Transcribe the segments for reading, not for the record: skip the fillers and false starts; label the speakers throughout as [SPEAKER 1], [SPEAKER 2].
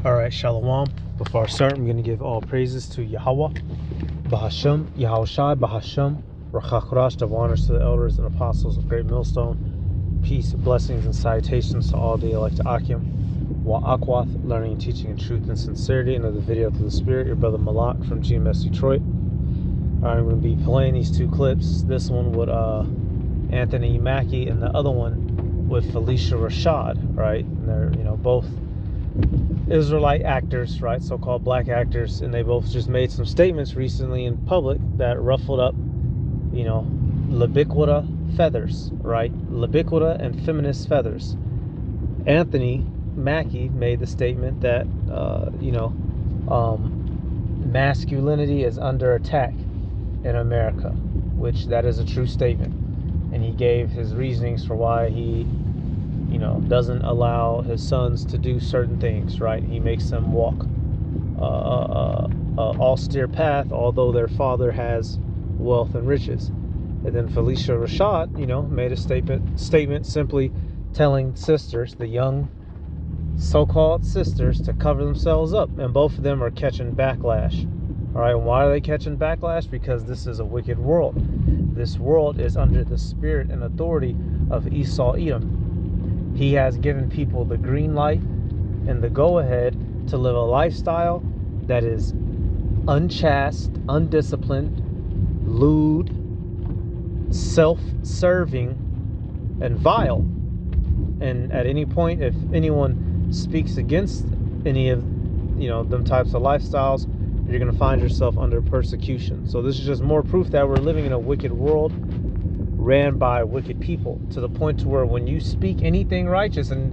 [SPEAKER 1] Alright, Shalom. Before I start, I'm going to give all praises to Yahweh, Bahashem, Yahushai, Bahashem, Rachakrash, the honors to the elders and apostles of Great Millstone. Peace, blessings, and salutations to all the elect Akim. Wa'akwath, learning and teaching in truth and sincerity. Another video through the Spirit, your brother Malak from GMS Detroit. Alright, I'm going to be playing these two clips. This one with Anthony Mackie and the other one with Felicia Rashad, right? And they're, both Israelite actors, right? So-called black actors, and they both just made some statements recently in public that ruffled up, libiquita feathers, right? Libiquita and feminist feathers. Anthony Mackie made the statement that, masculinity is under attack in America, which that is a true statement. And he gave his reasonings for why he doesn't allow his sons to do certain things, right? He makes them walk a austere path, although their father has wealth and riches. And then Felicia Rashad, made a statement simply telling sisters, the young so-called sisters, to cover themselves up. And both of them are catching backlash. All right, and why are they catching backlash? Because this is a wicked world. This world is under the spirit and authority of Esau Edom. He has given people the green light and the go-ahead to live a lifestyle that is unchaste, undisciplined, lewd, self-serving, and vile. And at any point, if anyone speaks against any of them types of lifestyles, you're going to find yourself under persecution. So this is just more proof that we're living in a wicked world ran by wicked people, to the point to where when you speak anything righteous, and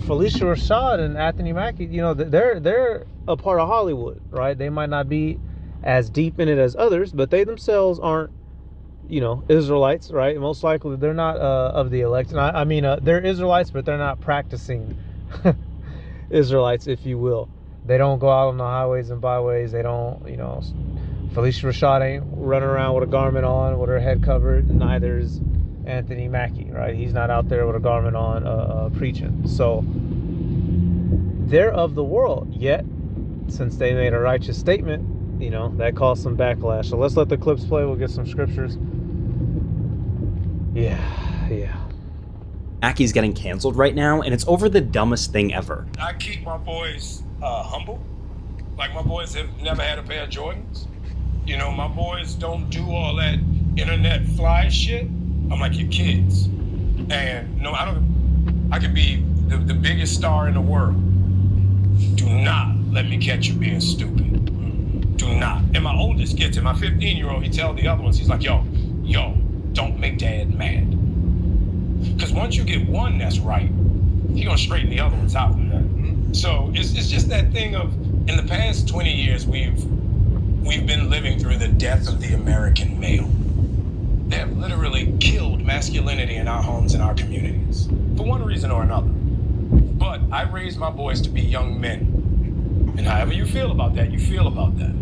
[SPEAKER 1] Felicia Rashad and Anthony Mackie, they're a part of Hollywood, right? They might not be as deep in it as others, but they themselves aren't Israelites, right? Most likely they're not of the elect. And they're Israelites, but they're not practicing Israelites, if you will. They don't go out on the highways and byways. They don't, Felicia Rashad ain't running around with a garment on with her head covered. Neither is Anthony Mackie, right? He's not out there with a garment on preaching. So they're of the world. Yet, since they made a righteous statement, that caused some backlash. So let's let the clips play. We'll get some scriptures. Yeah.
[SPEAKER 2] Mackie's getting canceled right now, and it's over the dumbest thing ever.
[SPEAKER 3] I keep my boys humble. Like, my boys have never had a pair of Jordans. My boys don't do all that internet fly shit. I'm like, your kids. And I could be the biggest star in the world. Do not let me catch you being stupid. Do not. And my oldest gets it. My 15-year-old, he tells the other ones, he's like, yo, don't make dad mad. Because once you get one that's right, he's going to straighten the other ones out. So it's just that thing of, in the past 20 years, we've been living through the death of the American male. They have literally killed masculinity in our homes and our communities, for one reason or another. But I raised my boys to be young men. And however you feel about that, you feel about that.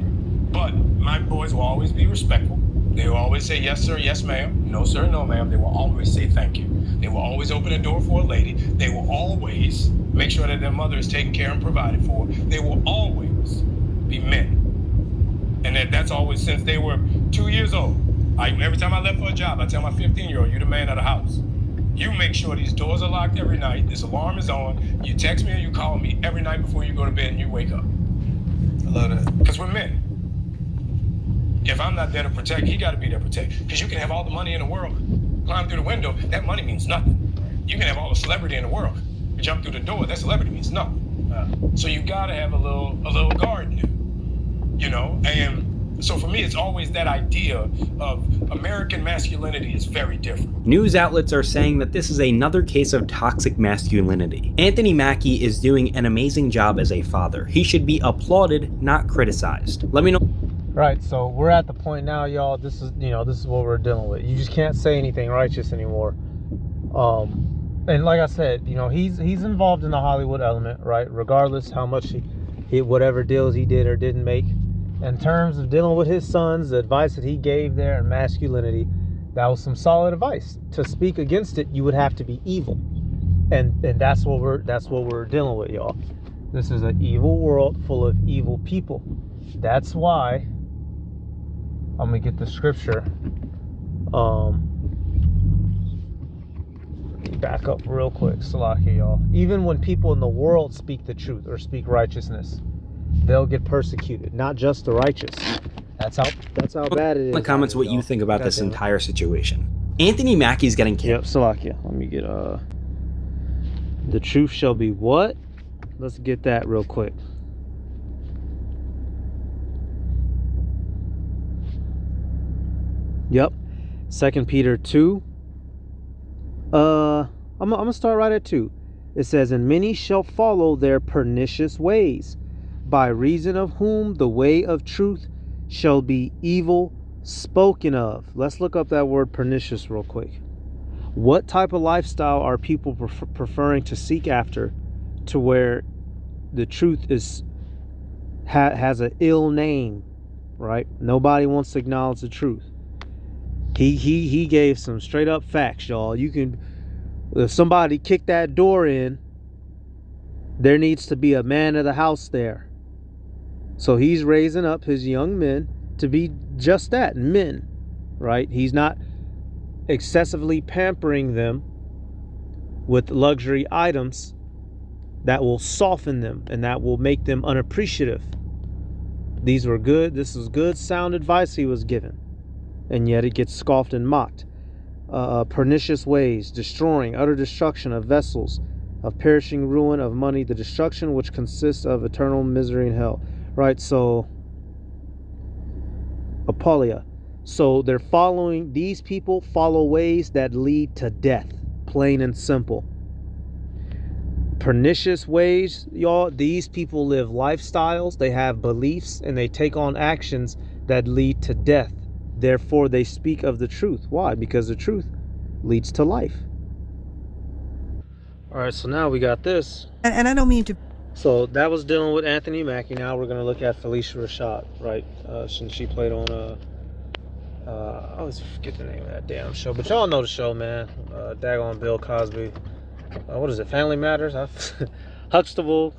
[SPEAKER 3] But my boys will always be respectful. They will always say, yes, sir, yes, ma'am. No, sir, no, ma'am. They will always say thank you. They will always open a door for a lady. They will always make sure that their mother is taken care and provided for. They will always be men. And that's always since they were 2 years old. Every time I left for a job, I tell my 15-year-old, you're the man of the house. You make sure these doors are locked every night, this alarm is on, you text me or you call me every night before you go to bed and you wake up. I love that. Because we're men. If I'm not there to protect, he got to be there to protect. Because you can have all the money in the world, climb through the window, that money means nothing. You can have all the celebrity in the world, you jump through the door, that celebrity means nothing. So you got to have a little guard in there, And so for me, it's always that idea of American masculinity is very different.
[SPEAKER 2] News outlets are saying that this is another case of toxic masculinity. Anthony Mackie is doing an amazing job as a father. He should be applauded, not criticized. Let me know.
[SPEAKER 1] Right, so we're at the point now, y'all. This is what we're dealing with. You just can't say anything righteous anymore. And like I said, he's involved in the Hollywood element, right? Regardless how much he whatever deals he did or didn't make. In terms of dealing with his sons, the advice that he gave there in masculinity, that was some solid advice. To speak against it, you would have to be evil, and that's what we're dealing with, y'all. This is an evil world full of evil people. That's why I'm gonna get the scripture. Back up real quick, Salakia, y'all. Even when people in the world speak the truth or speak righteousness, they'll get persecuted. Not just the righteous. That's how bad it is.
[SPEAKER 2] In the comments what you think about this entire situation. Anthony Mackie's getting killed.
[SPEAKER 1] Yep, Salakia. Let me get the truth shall be what? Let's get that real quick. Yep. 2 Peter 2. I'm gonna start right at 2. It says, and many shall follow their pernicious ways, by reason of whom the way of truth shall be evil spoken of. Let's look up that word pernicious real quick. What type of lifestyle are people preferring to seek after, to where the truth is has an ill name, right? Nobody wants to acknowledge the truth. He gave some straight up facts, y'all. You can, if somebody kicked that door in, there needs to be a man of the house there. So he's raising up his young men to be just that, men, right? He's not excessively pampering them with luxury items that will soften them and that will make them unappreciative. This is good sound advice he was given, and yet it gets scoffed and mocked. Pernicious ways, destroying, utter destruction of vessels, of perishing ruin, of money, the destruction which consists of eternal misery in hell. Right, so apolia. So these people follow ways that lead to death, plain and simple. Pernicious ways, y'all, these people live lifestyles, they have beliefs, and they take on actions that lead to death. Therefore, they speak of the truth. Why? Because the truth leads to life. All right, so now we got this.
[SPEAKER 4] And I don't mean to...
[SPEAKER 1] So that was dealing with Anthony Mackie. Now we're going to look at Felicia Rashad, right? Since she played on I always forget the name of that damn show. But y'all know the show, man. Daggone Bill Cosby. What is it? Family Matters? Huxtable.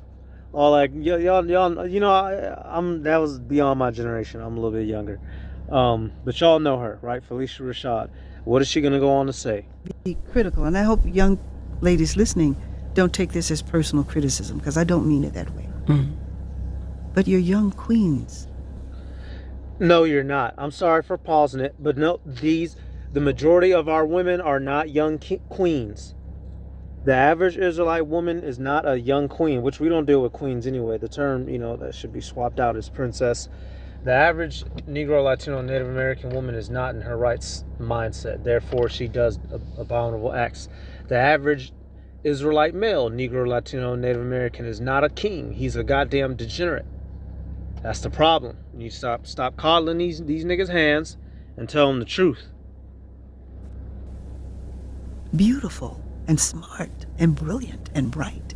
[SPEAKER 1] All like y'all, you know, that was beyond my generation. I'm a little bit younger. But y'all know her, right? Felicia Rashad. What is she going to go on to say?
[SPEAKER 4] Be critical. And I hope young ladies listening don't take this as personal criticism, because I don't mean it that way. Mm-hmm. But you're young queens.
[SPEAKER 1] No, you're not. I'm sorry for pausing it, but no, the majority of our women are not young queens. The average Israelite woman is not a young queen, which we don't deal with queens anyway. The term, that should be swapped out is princess. The average Negro, Latino, Native American woman is not in her rights mindset. Therefore, she does abominable acts. The average Israelite male, Negro, Latino, Native American, is not a king. He's a goddamn degenerate. That's the problem. You stop coddling these niggas' hands and tell them the truth.
[SPEAKER 4] Beautiful and smart and brilliant and bright.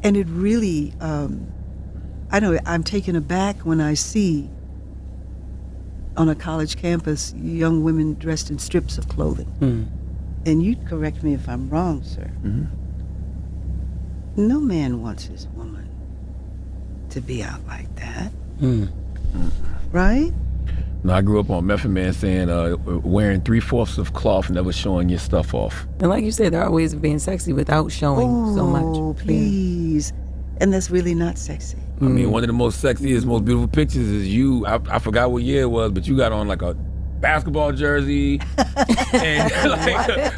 [SPEAKER 4] And it really, I know I'm taken aback when I see on a college campus young women dressed in strips of clothing. Mm. And you'd correct me if I'm wrong, sir. Mm-hmm. No man wants his woman to be out like that. Mm. Right?
[SPEAKER 5] No, I grew up on Method Man saying wearing 3/4 of cloth, never showing your stuff off.
[SPEAKER 6] And like you said, there are ways of being sexy without showing so much.
[SPEAKER 4] Oh, please. Yeah. And that's really not sexy.
[SPEAKER 5] I mean, one of the most sexiest, most beautiful pictures is you. I forgot what year it was, but you got on like a basketball jersey and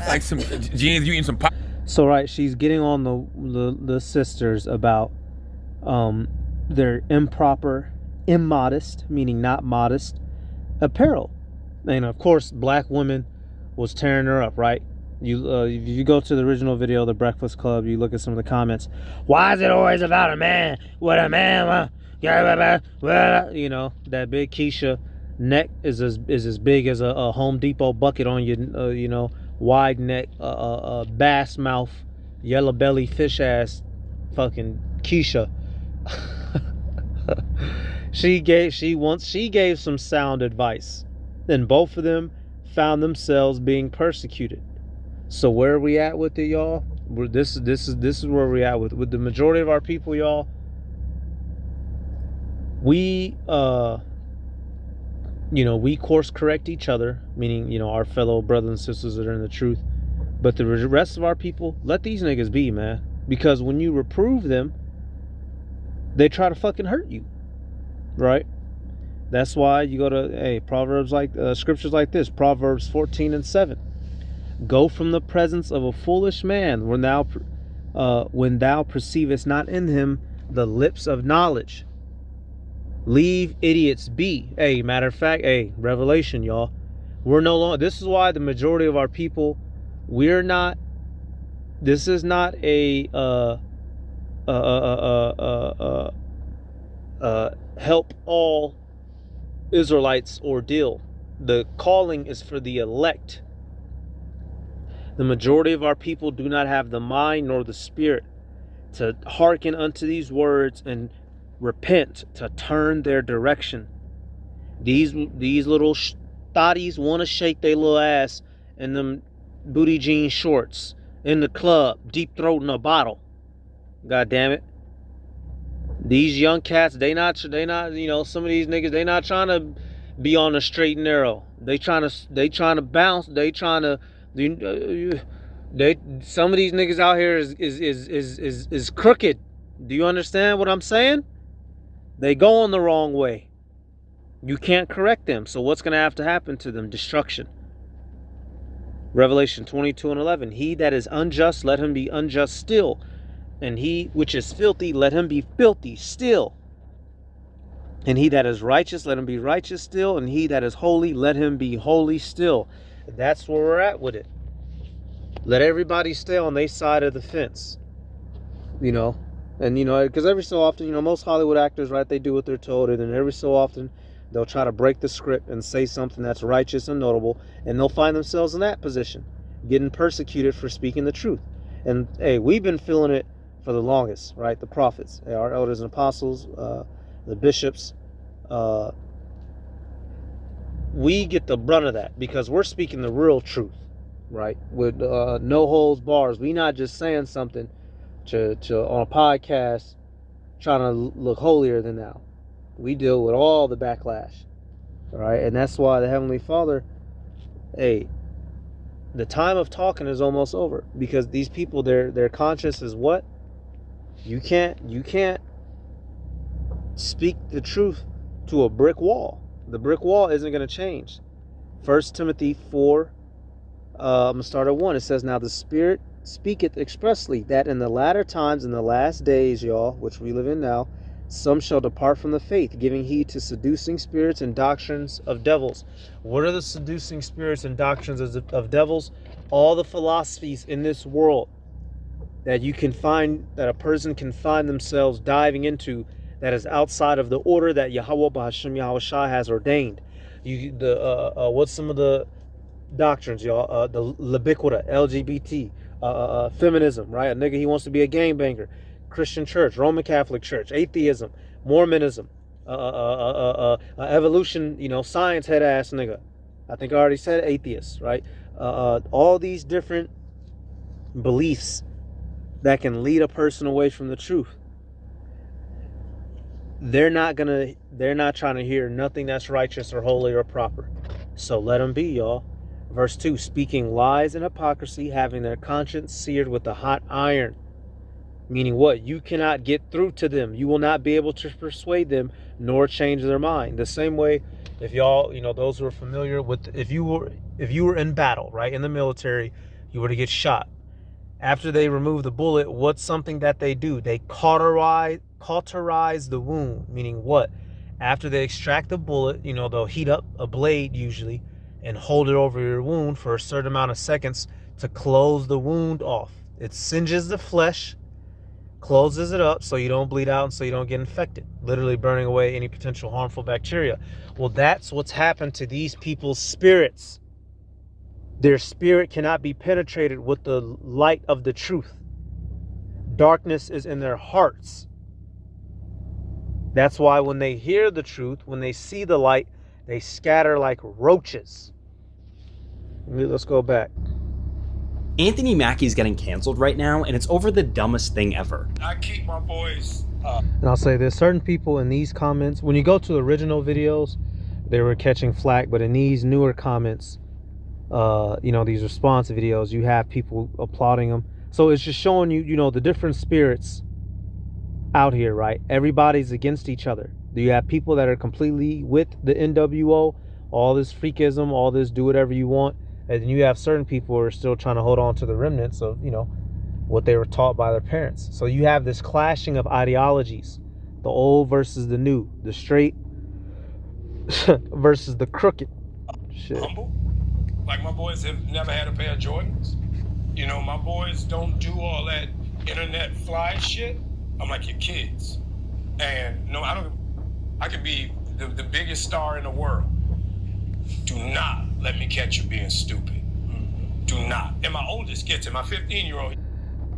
[SPEAKER 5] like some jeans, you eating some pop.
[SPEAKER 1] So right, she's getting on the sisters about their improper, immodest, meaning not modest, apparel. And of course, black women was tearing her up, right? If you go to the original video, The Breakfast Club, you look at some of the comments. Why is it always about a man? What a man? That big Keisha neck is as big as a Home Depot bucket on your, wide neck, bass mouth, yellow belly, fish ass, fucking Keisha. She gave some sound advice, and both of them found themselves being persecuted. So where are we at with it, y'all? This is where we're at with the majority of our people, y'all. we we course correct each other, meaning our fellow brothers and sisters that are in the truth. But the rest of our people, let these niggas be, man. Because when you reprove them, they try to fucking hurt you, right? That's why you go to Proverbs scriptures like this, Proverbs 14:7. Go from the presence of a foolish man when thou perceivest not in him the lips of knowledge. Leave idiots be. Matter of fact, revelation, y'all. We're no longer. This is why the majority of our people, we're not. This is not a help all Israelites ordeal. The calling is for the elect. The majority of our people do not have the mind nor the spirit to hearken unto these words and repent, to turn their direction. These little thotties want to shake their little ass in them booty jean shorts in the club, deep throating a bottle. God damn it. These young cats, they not some of these niggas, they not trying to be on the straight and narrow. They trying to bounce. Some of these niggas out here is crooked. Do you understand what I'm saying? They go on the wrong way. You can't correct them. So what's going to have to happen to them? Destruction. Revelation 22:11. He that is unjust, let him be unjust still. And he which is filthy, let him be filthy still. And he that is righteous, let him be righteous still. And he that is holy, let him be holy still. That's where we're at with it. Let everybody stay on their side of the fence. And because every so often, most Hollywood actors, right, they do what they're told, and then every so often they'll try to break the script and say something that's righteous and notable, and they'll find themselves in that position, getting persecuted for speaking the truth. And we've been feeling it for the longest, right? The prophets, our elders and apostles, the bishops, we get the brunt of that because we're speaking the real truth, right? With no holds bars. We not just saying something to on a podcast trying to look holier than thou. We deal with all the backlash, right? And that's why the Heavenly Father, the time of talking is almost over, because these people, their conscience is what? You can't speak the truth to a brick wall. The brick wall isn't going to change. 1 Timothy 4, I'm going to start at 1. It says, now the Spirit speaketh expressly that in the latter times, in the last days, y'all, which we live in now, some shall depart from the faith, giving heed to seducing spirits and doctrines of devils. What are the seducing spirits and doctrines of devils? All the philosophies in this world that you can find, that a person can find themselves diving into, that is outside of the order that Yahweh B'Hashem Yahweh Shai has ordained. What's some of the doctrines, y'all? The libiquita, LGBT, feminism, right? A nigga, he wants to be a gangbanger. Christian church, Roman Catholic Church, atheism, Mormonism, evolution, science head ass nigga. I think I already said atheist, right? All these different beliefs that can lead a person away from the truth. They're not trying to hear nothing that's righteous or holy or proper. So let them be, y'all. Verse 2, speaking lies and hypocrisy, having their conscience seared with a hot iron. Meaning what? You cannot get through to them. You will not be able to persuade them nor change their mind. The same way, if y'all, those who are familiar with, if you were in battle, right, in the military, you were to get shot. After they remove the bullet, what's something that they do? They cauterize the wound. Meaning what? After they extract the bullet, they'll heat up a blade usually and hold it over your wound for a certain amount of seconds to close the wound off. It singes the flesh, closes it up so you don't bleed out and so you don't get infected, literally burning away any potential harmful bacteria. Well, that's what's happened to these people's spirits. Their spirit cannot be penetrated with the light of the truth. Darkness is in their hearts. That's why when they hear the truth, when they see the light, they scatter like roaches. Let's go back.
[SPEAKER 2] Anthony Mackie's getting canceled right now, and it's over the dumbest thing ever.
[SPEAKER 3] I keep my boys.
[SPEAKER 1] And I'll say there's certain people in these comments, when you go to the original videos, they were catching flack, but in these newer comments, these response videos, you have people applauding them. So it's just showing you, the different spirits out here, right? Everybody's against each other. You have people that are completely with the NWO, all this freakism, all this do whatever you want. And then you have certain people who are still trying to hold on to the remnants of, what they were taught by their parents. So you have this clashing of ideologies, the old versus the new, the straight versus the crooked. Shit.
[SPEAKER 3] Humble. Like my boys have never had a pair of Jordans. My boys don't do all that internet fly shit. I'm like your kids. And no, I could be the biggest star in the world. Do not let me catch you being stupid. Do not. And my oldest gets it, my 15-year-old.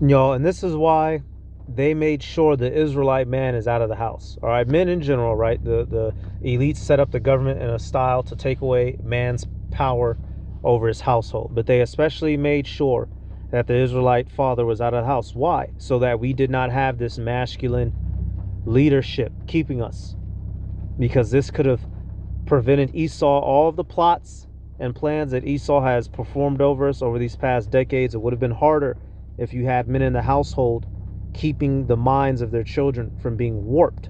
[SPEAKER 1] And this is why they made sure the Israelite man is out of the house. All right, men in general, right? The elites set up the government in a style to take away man's power over his household. But they especially made sure that the Israelite father was out of the house. Why? So that we did not have this masculine leadership keeping us. Because this could have prevented Esau, all of the plots and plans that Esau has performed over us over these past decades. It would have been harder if you had men in the household keeping the minds of their children from being warped.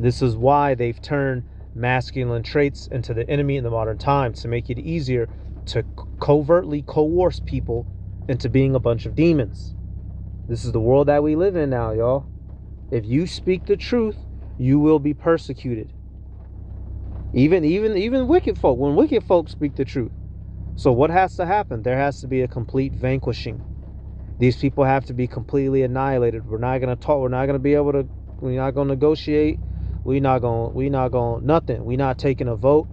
[SPEAKER 1] This is why they've turned masculine traits into the enemy in the modern times, to make it easier to covertly coerce people into being a bunch of demons. This is the world that we live in now, y'all. If you speak the truth, you will be persecuted. Even wicked folk, when wicked folk speak the truth. So what has to happen? There has to be a complete vanquishing. These people have to be completely annihilated. We're not gonna talk. We're not gonna be able to. We're not gonna negotiate. We're not gonna nothing. We're not taking a vote.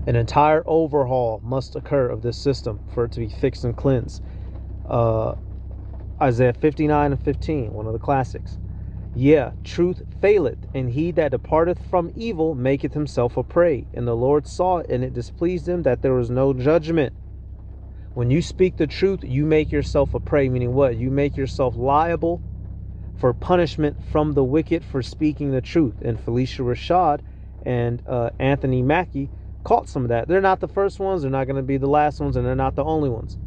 [SPEAKER 1] An entire overhaul must occur of this system for it to be fixed and cleansed. Isaiah 59:15, one of the classics. Yeah, truth faileth, and he that departeth from evil maketh himself a prey. And the Lord saw it, and it displeased him that there was no judgment. When you speak the truth, you make yourself a prey, meaning what? You make yourself liable for punishment from the wicked for speaking the truth. And Felicia Rashad and Anthony Mackie caught some of that. They're not the first ones, they're not going to be the last ones, and they're not the only ones.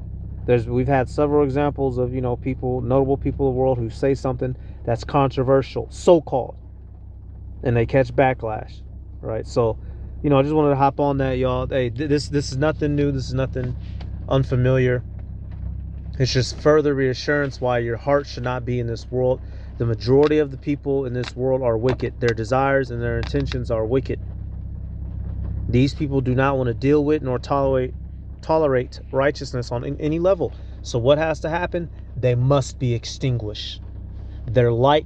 [SPEAKER 1] We've had several examples of, people, notable people of the world who say something that's controversial, so-called, and they catch backlash, right? So, I just wanted to hop on that, y'all. Hey, this is nothing new. This is nothing unfamiliar. It's just further reassurance why your heart should not be in this world. The majority of the people in this world are wicked. Their desires and their intentions are wicked. These people do not want to deal with nor tolerate righteousness on any level. So what has to happen? They must be extinguished. Their light,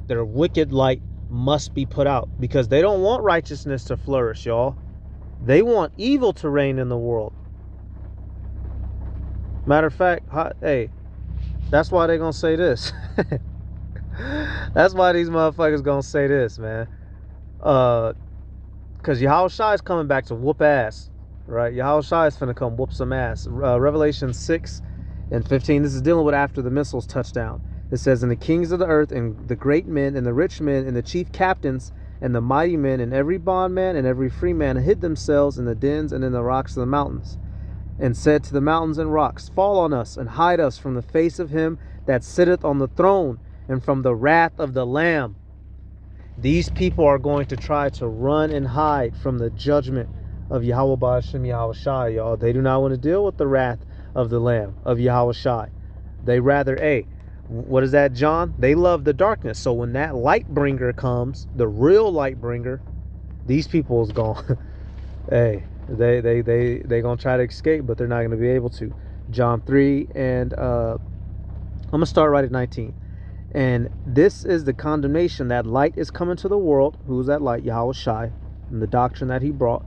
[SPEAKER 1] their wicked light, must be put out, because they don't want righteousness to flourish, y'all. They want evil to reign in the world. Matter of fact, hey, that's why they're gonna say this. That's why these motherfuckers gonna say this, man. Because Yahushua is coming back to whoop ass, right? Yahushua is finna come whoop some ass. Revelation 6:15. This is dealing with after the missiles touchdown. It says, and the kings of the earth, and the great men, and the rich men, and the chief captains, and the mighty men, and every bondman, and every free man hid themselves in the dens and in the rocks of the mountains, and said to the mountains and rocks, fall on us, and hide us from the face of him that sitteth on the throne, and from the wrath of the Lamb. These people are going to try to run and hide from the judgment of Yahweh Ba'ashem Yahushai, y'all. They do not want to deal with the wrath of the Lamb, of Yahushai. They rather, what is that, John? They love the darkness. So when that light bringer comes, the real light bringer, these people is gone. They gonna try to escape, but they're not gonna be able to. John 3, and I'm gonna start right at 19. And this is the condemnation, that light is coming to the world. Who's that light? Yahushai, and the doctrine that he brought.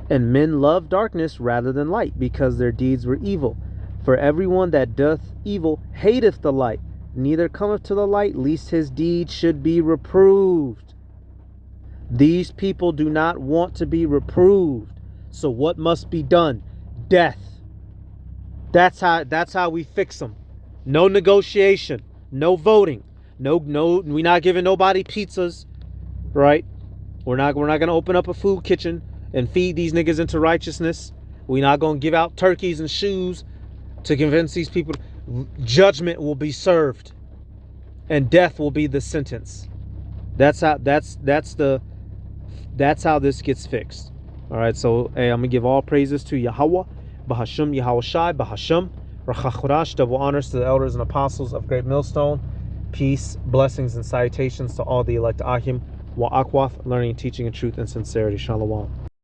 [SPEAKER 1] And men love darkness rather than light, because their deeds were evil. For everyone that doth evil hateth the light, neither cometh to the light, lest his deeds should be reproved. These people do not want to be reproved. So what must be done? Death. That's how we fix them. No negotiation, no voting, no. We're not giving nobody pizzas, right? We're not gonna open up a food kitchen and feed these niggas into righteousness. We're not gonna give out turkeys and shoes to convince these people. Judgment will be served, and death will be the sentence. That's how this gets fixed. All right. So hey, I'm gonna give all praises to Yahweh, Bahasham Yahweh Shai, Bahasham, Rachachorash. Double honors to the elders and apostles of Great Millstone. Peace, blessings, and salutations to all the elect Ahim, Wa Akwath, learning, teaching, and truth and sincerity. Shalom.